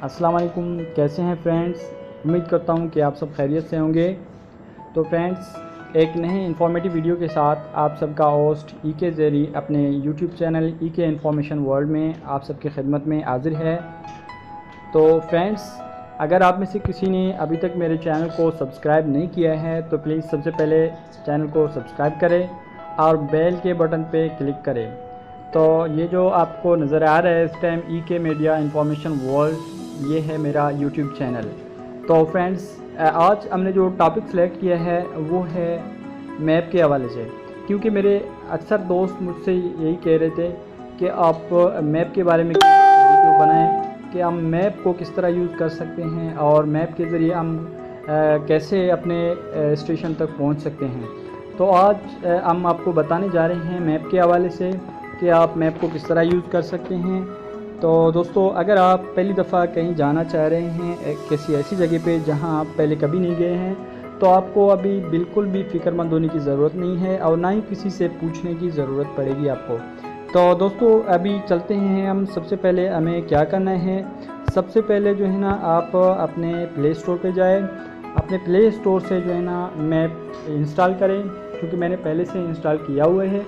अस्सलाम वालेकुम, कैसे हैं फ्रेंड्स। उम्मीद करता हूं कि आप सब खैरियत से होंगे। तो फ्रेंड्स, एक नए इन्फॉर्मेटिव वीडियो के साथ आप सबका होस्ट के ज़ेरी अपने यूट्यूब चैनल के इन्फॉर्मेशन वर्ल्ड में आप सबकी खिदमत में हाजिर है। तो फ्रेंड्स, अगर आप में से किसी ने अभी तक मेरे चैनल को सब्सक्राइब नहीं किया है तो प्लीज़ सबसे पहले चैनल को सब्सक्राइब करें और बेल के बटन पे क्लिक करें। तो ये जो आपको नज़र आ रहा है इस टाइम के मीडिया इन्फॉर्मेशन वर्ल्ड, ये है मेरा यूट्यूब चैनल। तो फ्रेंड्स, आज हमने जो टॉपिक सेलेक्ट किया है वो है मैप के हवाले से, क्योंकि मेरे अक्सर दोस्त मुझसे यही कह रहे थे कि आप मैप के बारे में वीडियो बनाएं कि हम मैप को किस तरह यूज़ कर सकते हैं और मैप के ज़रिए हम कैसे अपने स्टेशन तक पहुंच सकते हैं। तो आज हम आपको बताने जा रहे हैं मैप के हवाले से कि आप मैप को किस तरह यूज़ कर सकते हैं। तो दोस्तों, अगर आप पहली दफ़ा कहीं जाना चाह रहे हैं किसी ऐसी जगह पे जहां आप पहले कभी नहीं गए हैं, तो आपको अभी बिल्कुल भी फ़िक्रमंद होने की ज़रूरत नहीं है और ना ही किसी से पूछने की ज़रूरत पड़ेगी आपको। तो दोस्तों, अभी चलते हैं हम। सबसे पहले हमें क्या करना है, सबसे पहले जो है ना आप अपने प्ले स्टोर पर जाए। अपने प्ले स्टोर से जो है ना मैप इंस्टॉल करें, क्योंकि मैंने पहले से इंस्टॉल किया हुआ है।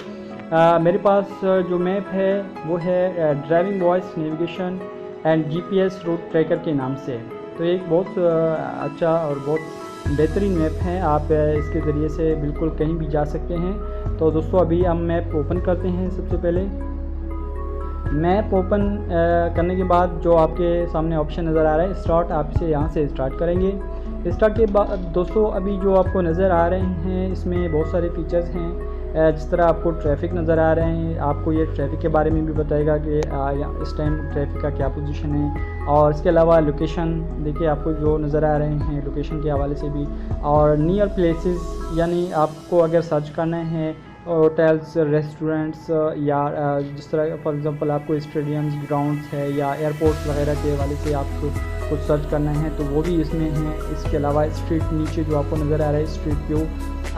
मेरे पास जो मैप है वो है driving voice navigation and GPS route tracker के नाम से। तो एक बहुत अच्छा और बहुत बेहतरीन मैप है। आप इसके ज़रिए से बिल्कुल कहीं भी जा सकते हैं। तो दोस्तों, अभी हम मैप ओपन करते हैं। सबसे पहले मैप ओपन करने के बाद जो आपके सामने ऑप्शन नज़र आ रहा है स्टार्ट, आप इसे यहाँ से स्टार्ट करेंगे। स्टार्ट के बाद दोस्तों, अभी जो आपको नज़र आ रहे हैं इसमें बहुत सारे फीचर्स हैं। जिस तरह आपको ट्रैफिक नज़र आ रहे हैं, आपको ये ट्रैफिक के बारे में भी बताएगा कि इस टाइम ट्रैफिक का क्या पोजीशन है। और इसके अलावा लोकेशन देखिए आपको जो नज़र आ रहे हैं लोकेशन के हवाले से भी। और नियर प्लेसेस, यानी आपको अगर सर्च करना है होटल्स, रेस्टोरेंट्स या जिस तरह फॉर एग्ज़ाम्पल आपको स्टेडियम्स, ग्राउंड्स है या एयरपोर्ट्स वगैरह के हवाले से आपको कुछ सर्च करना है तो वो भी इसमें है। इसके अलावा स्ट्रीट नीचे जो आपको नज़र आ रहा है स्ट्रीट व्यू,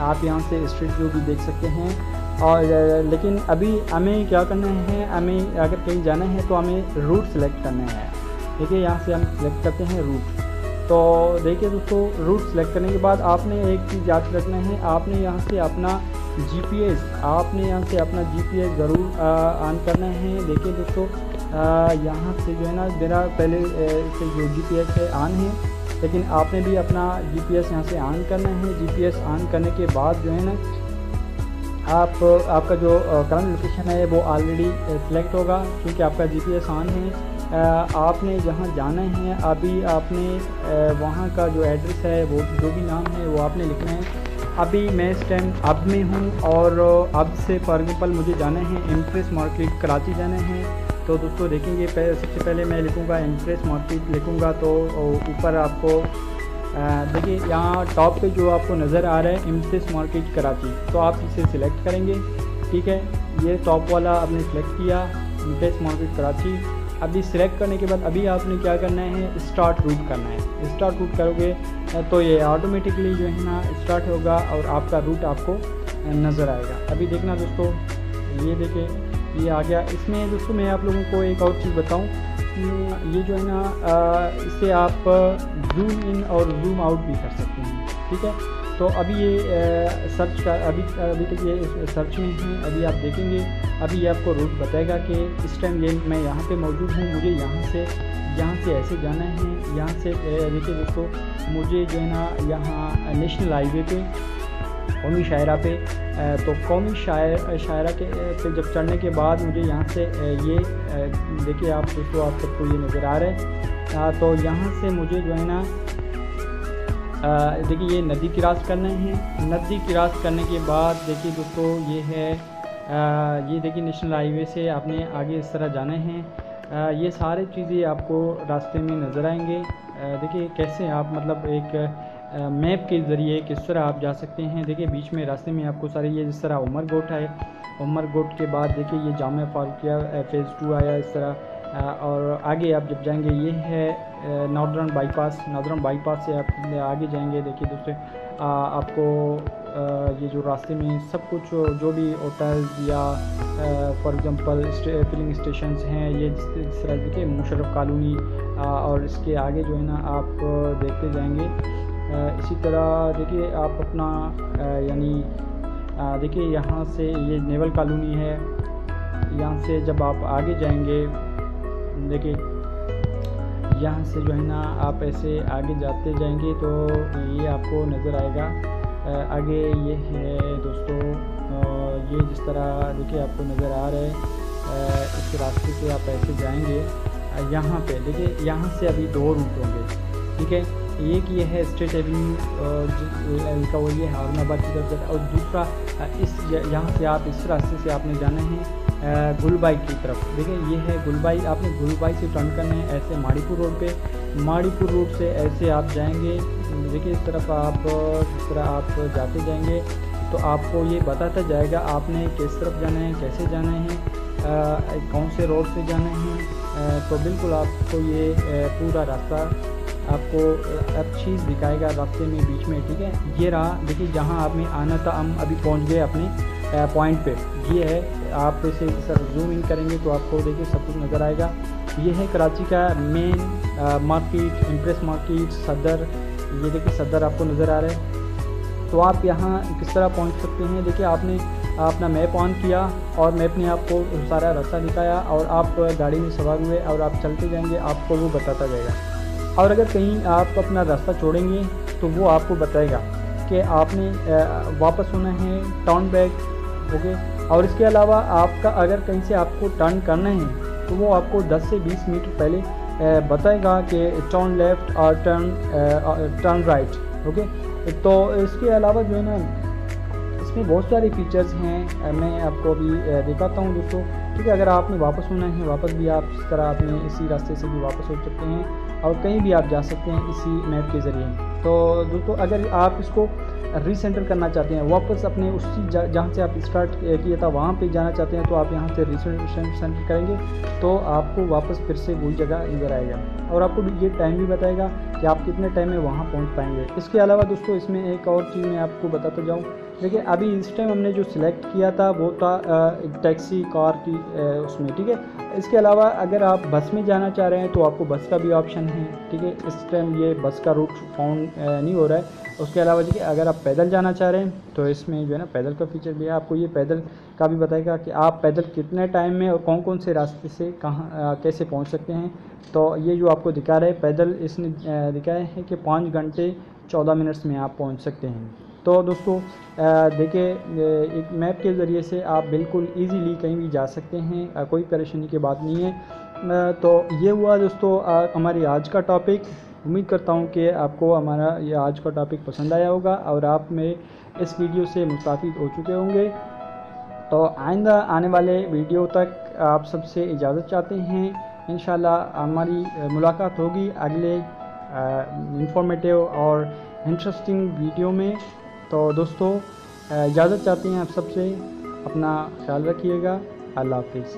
आप यहाँ से स्ट्रीट व्यू भी देख सकते हैं। और लेकिन अभी हमें क्या करना है, हमें अगर कहीं जाना है तो हमें रूट सेलेक्ट करना है। देखिए यहाँ से हम सेलेक्ट करते हैं रूट। तो देखिए दोस्तों, रूट सेलेक्ट करने के बाद आपने एक चीज़ याद रखना है, आपने यहाँ से अपना जीपीएस ज़रूर ऑन करना है। देखिए दोस्तों, यहाँ से जो है ना मेरा पहले से जो जीपीएस है ऑन है, लेकिन आपने भी अपना जीपीएस यहाँ से ऑन करना है। जीपीएस ऑन करने के बाद जो है ना आपका जो करंट लोकेशन है वो ऑलरेडी सिलेक्ट होगा, क्योंकि आपका जीपीएस ऑन है। आपने जहाँ जाना है अभी आपने वहाँ का जो एड्रेस है वो जो भी नाम है वो आपने लिखना है। अभी मैं इस टाइम अब में हूँ और अब से फॉर एग्जाम्पल मुझे जाना है इम्प्रेस मार्केट कराची जाना है। तो दोस्तों देखेंगे, सबसे पहले मैं लिखूँगा इम्प्रेस मार्केट लिखूँगा तो ऊपर आपको देखिए यहाँ टॉप पे जो आपको नज़र आ रहा है इम्प्रेस मार्केट कराची, तो आप इसे सिलेक्ट करेंगे। ठीक है, ये टॉप वाला आपने सिलेक्ट किया इम्प्रेस मार्केट कराची। अभी सिलेक्ट करने के बाद अभी आपने क्या करना है, स्टार्ट रूट करना है। स्टार्ट रूट करोगे तो ये ऑटोमेटिकली जो है ना स्टार्ट होगा और आपका रूट आपको नज़र आएगा। अभी देखना दोस्तों, ये देखिए ये आ गया। इसमें दोस्तों मैं आप लोगों को एक और चीज़ बताऊं, ये जो है ना इससे आप जूम इन और जूम आउट भी कर सकते हैं। ठीक है, तो अभी ये सर्च का अभी तक ये सर्च में है। अभी आप देखेंगे, अभी ये आपको रूट बताएगा कि इस टाइम ये मैं यहाँ पे मौजूद हूँ, मुझे यहाँ से ऐसे जाना है। यहाँ से देखिए दोस्तों, मुझे जो है ना यहाँ नेशनल हाईवे पे कौमी शायरा पे, तो कौमी शायरा के पे जब चढ़ने के बाद मुझे यहाँ से ये देखिए आप दोस्तों, आप सबको ये नज़र आ रहा है। तो यहाँ से मुझे जो है ना देखिए ये नदी क्रॉस करना है। नदी क्रॉस करने के बाद देखिए दोस्तों ये है ये देखिए नेशनल हाईवे से आपने आगे इस तरह जाना है। ये सारी चीज़ें आपको रास्ते में नज़र आएंगे। देखिए कैसे आप मतलब एक मैप के ज़रिए किस तरह आप जा सकते हैं। देखिए बीच में रास्ते में आपको सारे ये जिस तरह उमरकोट है, उमरकोट के बाद देखिए ये जामिया फारूकिया फ़ेज़ 2 आया इस तरह। और आगे आप जब जाएंगे ये है नॉर्दर्न बाईपास से आप आगे जाएंगे। देखिए दोस्तों आपको ये जो रास्ते में सब कुछ जो भी होटल्स या फॉर एग्ज़ाम्पल फिलिंग स्टेशंस हैं, ये जिस तरह देखिए मुशर्रफ कॉलोनी और इसके आगे जो है ना आप देखते जाएंगे। इसी तरह देखिए आप अपना यानी देखिए यहाँ से ये नेवल कॉलोनी है। यहाँ से जब आप आगे जाएंगे देखिए यहाँ से जो है ना आप ऐसे आगे जाते जाएंगे तो ये आपको नज़र आएगा। आगे ये है दोस्तों, ये जिस तरह देखिए आपको नज़र आ रहा है, इस रास्ते से आप ऐसे जाएंगे। यहाँ पे देखिए यहाँ से अभी 2 रूट होंगे, ठीक है। एक ये है स्टेट एवेन्यू का, वो ये हारूनाबाद की तरफ, और दूसरा यहाँ से आप इस रास्ते से आपने जाना है गुलबाई की तरफ। देखिए ये है गुलबाई, आपने गुलबाई से टर्न करना है ऐसे माड़ीपुर रोड पे। माड़ीपुर रोड से ऐसे आप जाएंगे, देखिए इस तरफ आप जिस तरह आप जाते जाएंगे तो आपको ये बताता जाएगा आपने किस तरफ जाना है, कैसे जाना है, कौन से रोड से जाना है। तो बिल्कुल आपको ये पूरा रास्ता आपको हर चीज़ दिखाएगा रास्ते में बीच में, ठीक है। ये रहा देखिए जहाँ आपने आना था, हम अभी पहुँच गए अपने पॉइंट पे। ये है, आप इसे सर जूम इन करेंगे तो आपको देखिए सब कुछ नज़र आएगा। ये है कराची का मेन मार्केट, इम्प्रेस मार्केट, सदर। ये देखिए सदर आपको नज़र आ रहा है। तो आप यहाँ किस तरह पहुँच सकते हैं, देखिए आपने अपना मैप ऑन किया और मैप ने आपको सारा रास्ता दिखाया और आप गाड़ी में सवार हुए और आप चलते जाएंगे, आपको वो बताता जाएगा। और अगर कहीं आप अपना रास्ता छोड़ेंगे तो वो आपको बताएगा कि आपने वापस होना है, टर्न बैक, ओके। और इसके अलावा आपका अगर कहीं से आपको टर्न करना है तो वो आपको 10 से 20 मीटर पहले बताएगा कि टर्न लेफ़्ट और टर्न राइट, ओके। तो इसके अलावा जो है ना इसमें बहुत सारे फीचर्स हैं, मैं आपको अभी दिखाता हूँ दोस्तों, ठीक है। अगर आपने वापस होना है, वापस भी आप इस तरह अपने इसी रास्ते से भी वापस हो सकते हैं और कहीं भी आप जा सकते हैं इसी मैप के ज़रिए। तो दोस्तों अगर आप इसको रीसेंटर करना चाहते हैं, वापस अपने उसी जहाँ से आप स्टार्ट किया था वहाँ पे जाना चाहते हैं, तो आप यहाँ से रीसेंटर करेंगे तो आपको वापस फिर से वही जगह नज़र आएगा और आपको ये टाइम भी बताएगा कि आप कितने टाइम में वहाँ पहुँच पाएंगे। इसके अलावा दोस्तों इसमें एक और चीज़ मैं आपको बताता जाऊँ, देखिए अभी इस टाइम हमने जो सिलेक्ट किया था वो था टैक्सी कार की उसमें, ठीक है। इसके अलावा अगर आप बस में जाना चाह रहे हैं तो आपको बस का भी ऑप्शन है, ठीक है। इस टाइम ये बस का रूट फाउंड नहीं हो रहा है। उसके अलावा देखिए अगर आप पैदल जाना चाह रहे हैं तो इसमें जो है ना पैदल का फीचर भी है। आपको ये पैदल का भी बताएगा कि आप पैदल कितने टाइम में और कौन कौन से रास्ते से कहाँ कैसे पहुंच सकते हैं। तो ये जो आपको दिखा रहा है पैदल, इसने दिखाया है कि 5 घंटे 14 मिनट्स में आप पहुंच सकते हैं। तो दोस्तों देखिए एक मैप के ज़रिए से आप बिल्कुल इजीली कहीं भी जा सकते हैं, कोई परेशानी की बात नहीं है। तो ये हुआ दोस्तों हमारी आज का टॉपिक। उम्मीद करता हूँ कि आपको हमारा ये आज का टॉपिक पसंद आया होगा और आप में इस वीडियो से मुस्ताफिद हो चुके होंगे। तो आइंदा आने वाले वीडियो तक आप सबसे इजाज़त चाहते हैं। इंशाल्लाह हमारी मुलाकात होगी अगले इंफॉर्मेटिव और इंटरेस्टिंग वीडियो में। तो दोस्तों इजाज़त चाहते हैं आप सबसे, अपना ख्याल रखिएगा। अल्लाह हाफिज़।